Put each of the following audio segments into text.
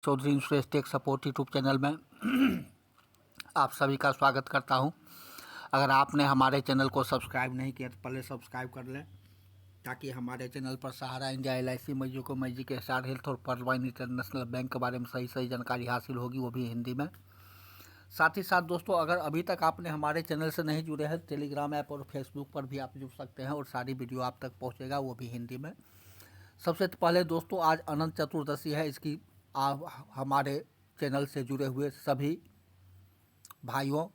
Chaudhary insurance tech support YouTube channel में आप सभी का स्वागत करता हूं। अगर आपने हमारे चैनल को सब्सक्राइब नहीं किया तो पहले सब्सक्राइब कर लें, ताकि हमारे चैनल पर सहारा इंडिया, LIC, मईजी को मईजी के स्टार हेल्थ और पर्लवाइन इंटरनेशनल बैंक के बारे में सही जानकारी हासिल होगी, वो भी हिंदी में। साथ ही साथ दोस्तों, अगर अभी तक आपने हमारे चैनल से नहीं जुड़े हैं, टेलीग्राम ऐप और फेसबुक पर भी आप जुड़ सकते हैं और सारी वीडियो आप तक पहुँचेगा, वो भी हिंदी में। सबसे पहले दोस्तों, आज अनंत चतुर्दशी है। इसकी आप हमारे चैनल से जुड़े हुए सभी भाइयों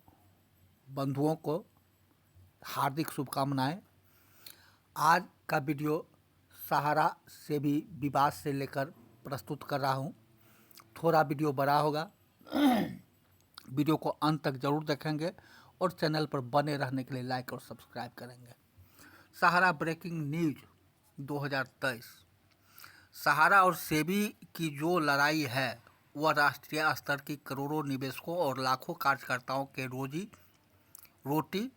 बंधुओं को हार्दिक शुभकामनाएं। आज का वीडियो सहारा से भी विवाद से लेकर प्रस्तुत कर रहा हूं। थोड़ा वीडियो बड़ा होगा, वीडियो को अंत तक जरूर देखेंगे और चैनल पर बने रहने के लिए लाइक और सब्सक्राइब करेंगे। सहारा ब्रेकिंग न्यूज 2023। सहारा और सेबी की जो लड़ाई है वह राष्ट्रीय स्तर की करोड़ों निवेशकों और लाखों कार्यकर्ताओं के रोटी,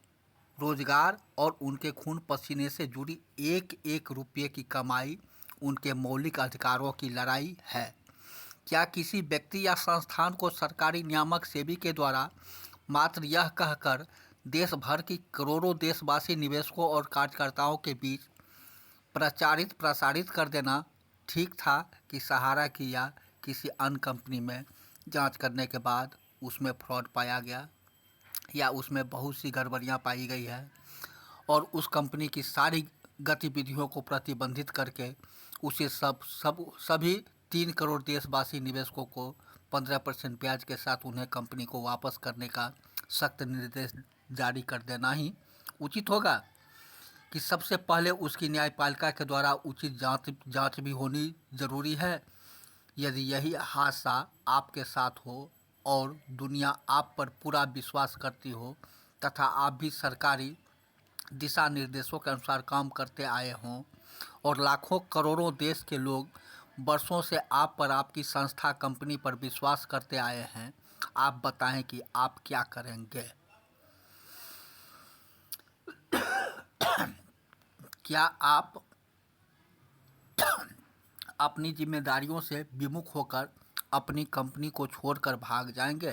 रोजगार और उनके खून पसीने से जुड़ी एक एक रुपये की कमाई, उनके मौलिक अधिकारों की लड़ाई है। क्या किसी व्यक्ति या संस्थान को सरकारी नियामक सेबी के द्वारा मात्र यह कहकर देश भर की करोड़ों देशवासी निवेशकों और कार्यकर्ताओं के बीच प्रसारित कर देना ठीक था कि सहारा की या किसी अन्य कंपनी में जांच करने के बाद उसमें फ्रॉड पाया गया या उसमें बहुत सी गड़बड़ियां पाई गई है और उस कंपनी की सारी गतिविधियों को प्रतिबंधित करके उसे सभी 3 करोड़ देशवासी निवेशकों को 15% ब्याज के साथ उन्हें कंपनी को वापस करने का सख्त निर्देश जारी कर देना ही उचित होगा? कि सबसे पहले उसकी न्यायपालिका के द्वारा उचित जांच भी होनी ज़रूरी है। यदि यही हादसा आपके साथ हो और दुनिया आप पर पूरा विश्वास करती हो तथा आप भी सरकारी दिशा निर्देशों के अनुसार काम करते आए हों और लाखों करोड़ों देश के लोग वर्षों से आप पर, आपकी संस्था, कंपनी पर विश्वास करते आए हैं, आप बताएं कि आप क्या करेंगे? क्या आप अपनी जिम्मेदारियों से विमुख होकर अपनी कंपनी को छोड़कर भाग जाएंगे?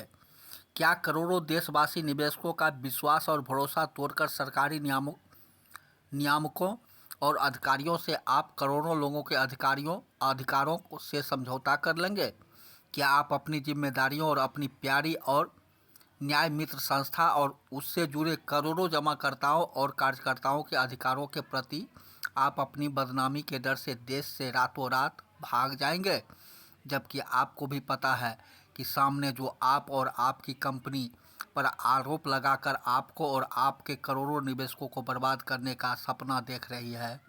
क्या करोड़ों देशवासी निवेशकों का विश्वास और भरोसा तोड़कर सरकारी नियामकों और अधिकारियों से आप करोड़ों लोगों के अधिकारों से समझौता कर लेंगे? क्या आप अपनी जिम्मेदारियों और अपनी प्यारी और न्याय मित्र संस्था और उससे जुड़े करोड़ों जमाकर्ताओं और कार्यकर्ताओं के अधिकारों के प्रति आप अपनी बदनामी के डर से देश से रातों रात भाग जाएंगे? जबकि आपको भी पता है कि सामने जो आप और आपकी कंपनी पर आरोप लगाकर आपको और आपके करोड़ों निवेशकों को बर्बाद करने का सपना देख रही है,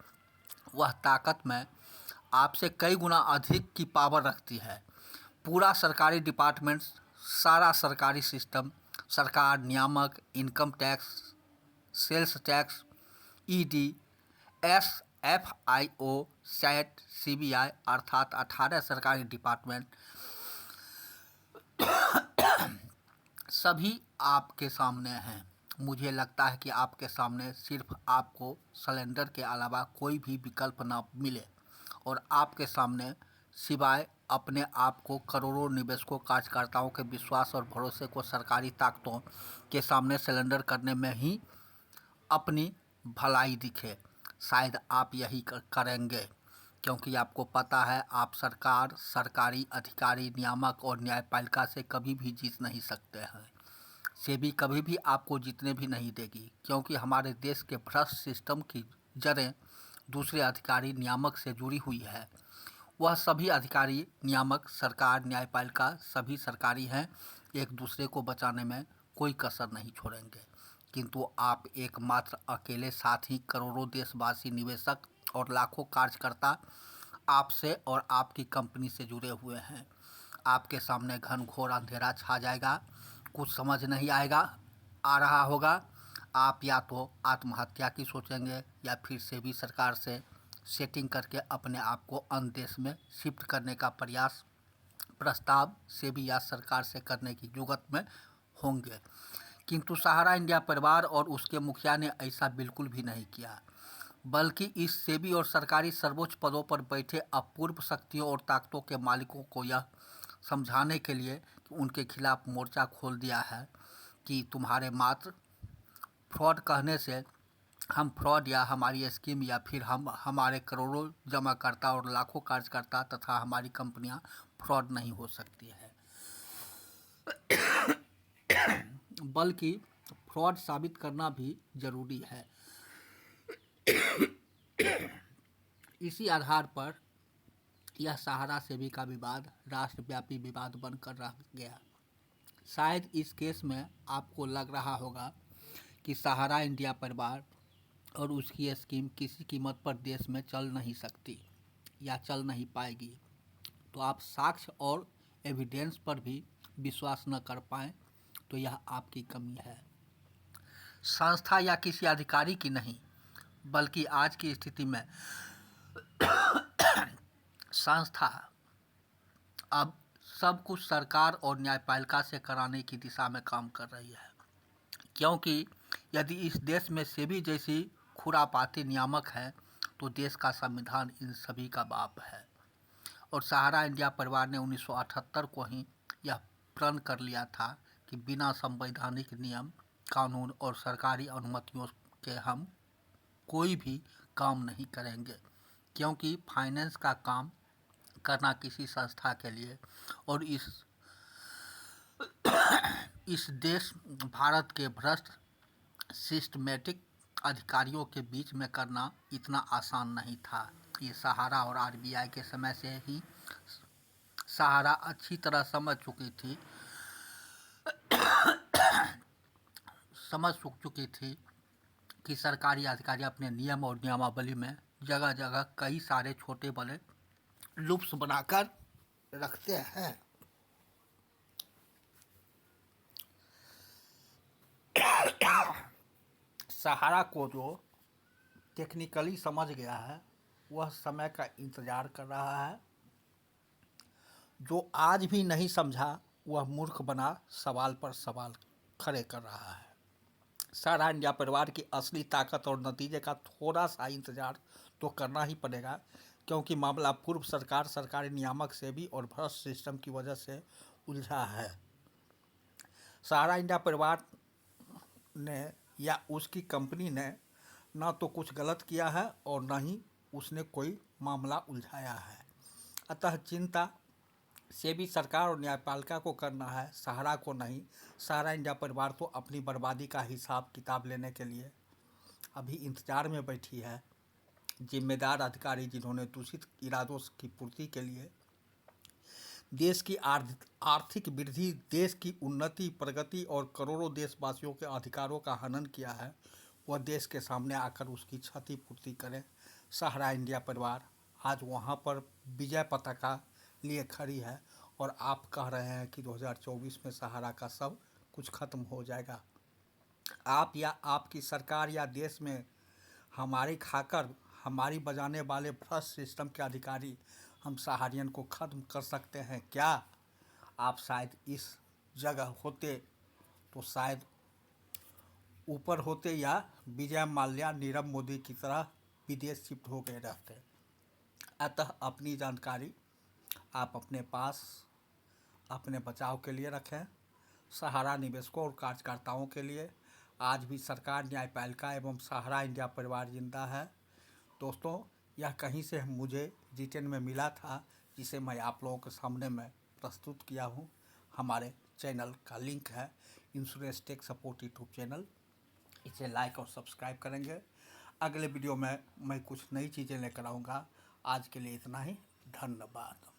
वह ताकत में आपसे कई गुना अधिक की पावर रखती है। पूरा सरकारी डिपार्टमेंट, सारा सरकारी सिस्टम, सरकार, नियामक, income tax, sales tax, ED, SFIO, SAT, CBI अर्थात 18 सरकारी डिपार्टमेंट सभी आपके सामने हैं। मुझे लगता है कि आपके सामने सिर्फ आपको सिलेंडर के अलावा कोई भी विकल्प ना मिले और आपके सामने सिवाय अपने आप को करोड़ों निवेशकों, कार्यकर्ताओं के विश्वास और भरोसे को सरकारी ताकतों के सामने सिलेंडर करने में ही अपनी भलाई दिखे। शायद आप यही करेंगे, क्योंकि आपको पता है आप सरकार, सरकारी अधिकारी, नियामक और न्यायपालिका से कभी भी जीत नहीं सकते हैं। सेबी कभी भी आपको जीतने भी नहीं देगी, क्योंकि हमारे देश के भ्रष्ट सिस्टम की जड़ें दूसरे अधिकारी, नियामक से जुड़ी हुई है। वह सभी अधिकारी, नियामक, सरकार, न्यायपालिका सभी सरकारी हैं, एक दूसरे को बचाने में कोई कसर नहीं छोड़ेंगे। किंतु आप एकमात्र अकेले साथ ही करोड़ों देशवासी निवेशक और लाखों कार्यकर्ता आपसे और आपकी कंपनी से जुड़े हुए हैं। आपके सामने घनघोर अंधेरा छा जाएगा, कुछ समझ नहीं आ रहा होगा। आप या तो आत्महत्या की सोचेंगे या फिर से भी सरकार से सेटिंग करके अपने आप को अन्य देश में शिफ्ट करने का प्रस्ताव सेबी या सरकार से करने की जुगत में होंगे। किंतु सहारा इंडिया परिवार और उसके मुखिया ने ऐसा बिल्कुल भी नहीं किया, बल्कि इस सेबी और सरकारी सर्वोच्च पदों पर बैठे अपूर्व शक्तियों और ताकतों के मालिकों को यह समझाने के लिए कि उनके खिलाफ़ मोर्चा खोल दिया है कि तुम्हारे मात्र फ्रॉड कहने से हम फ्रॉड या हमारी स्कीम या फिर हम हमारे करोड़ों जमाकर्ता और लाखों कार्यकर्ता तथा हमारी कंपनियां फ्रॉड नहीं हो सकती है, बल्कि फ्रॉड साबित करना भी जरूरी है। इसी आधार पर यह सहारा सेबी का विवाद राष्ट्रव्यापी विवाद बनकर रह गया। शायद इस केस में आपको लग रहा होगा कि सहारा इंडिया परिवार और उसकी स्कीम किसी कीमत पर देश में चल नहीं सकती या चल नहीं पाएगी, तो आप साक्ष्य और एविडेंस पर भी विश्वास न कर पाएँ तो यह आपकी कमी है। संस्था या किसी अधिकारी की नहीं, बल्कि आज की स्थिति में संस्था अब सब कुछ सरकार और न्यायपालिका से कराने की दिशा में काम कर रही है, क्योंकि यदि इस देश में सेबी जैसी खुरापाती नियामक है तो देश का संविधान इन सभी का बाप है। और सहारा इंडिया परिवार ने 1978 को ही यह प्रण कर लिया था कि बिना संवैधानिक नियम, कानून और सरकारी अनुमतियों के हम कोई भी काम नहीं करेंगे, क्योंकि फाइनेंस का काम करना किसी संस्था के लिए और इस देश भारत के भ्रष्ट सिस्टमेटिक अधिकारियों के बीच में करना इतना आसान नहीं था। ये सहारा और आरबीआई के समय से ही सहारा अच्छी तरह समझ चुकी थी कि सरकारी अधिकारी अपने नियम और नियमावली में जगह जगह कई सारे छोटे बड़े लूप्स बनाकर रखते हैं। सहारा को जो टेक्निकली समझ गया है वह समय का इंतज़ार कर रहा है, जो आज भी नहीं समझा वह मूर्ख बना सवाल पर सवाल खड़े कर रहा है। सहारा इंडिया परिवार की असली ताकत और नतीजे का थोड़ा सा इंतज़ार तो करना ही पड़ेगा, क्योंकि मामला पूर्व सरकार, सरकारी नियामक सेबी और भ्रष्ट सिस्टम की वजह से उलझा है। सहारा इंडिया परिवार ने या उसकी कंपनी ने ना तो कुछ गलत किया है और ना ही उसने कोई मामला उलझाया है। अतः चिंता सेबी, सरकार और न्यायपालिका को करना है, सहारा को नहीं। सहारा इंडिया परिवार तो अपनी बर्बादी का हिसाब किताब लेने के लिए अभी इंतजार में बैठी है। जिम्मेदार अधिकारी जिन्होंने दूषित इरादों की पूर्ति के लिए देश की आर्थिक वृद्धि, देश की उन्नति, प्रगति और करोड़ों देशवासियों के अधिकारों का हनन किया है, वह देश के सामने आकर उसकी क्षतिपूर्ति करें। सहारा इंडिया परिवार आज वहाँ पर विजय पताका लिए खड़ी है और आप कह रहे हैं कि 2024 में सहारा का सब कुछ खत्म हो जाएगा। आप या आपकी सरकार या देश में हमारी खाकर हमारी बजाने वाले भ्रष्ट सिस्टम के अधिकारी हम सहारियन को खत्म कर सकते हैं क्या? आप शायद इस जगह होते तो शायद ऊपर होते या विजय माल्या, नीरव मोदी की तरह विदेश शिफ्ट हो गए रहते। अतः अपनी जानकारी आप अपने पास अपने बचाव के लिए रखें। सहारा निवेशकों और कार्यकर्ताओं के लिए आज भी सरकार, न्यायपालिका एवं सहारा इंडिया परिवार जिंदा है। दोस्तों, यह कहीं से मुझे रिटर्न में मिला था, जिसे मैं आप लोगों के सामने में प्रस्तुत किया हूँ। हमारे चैनल का लिंक है insurance tech support YouTube channel, इसे लाइक और सब्सक्राइब करेंगे। अगले वीडियो में मैं कुछ नई चीज़ें लेकर आऊँगा। आज के लिए इतना ही, धन्यवाद।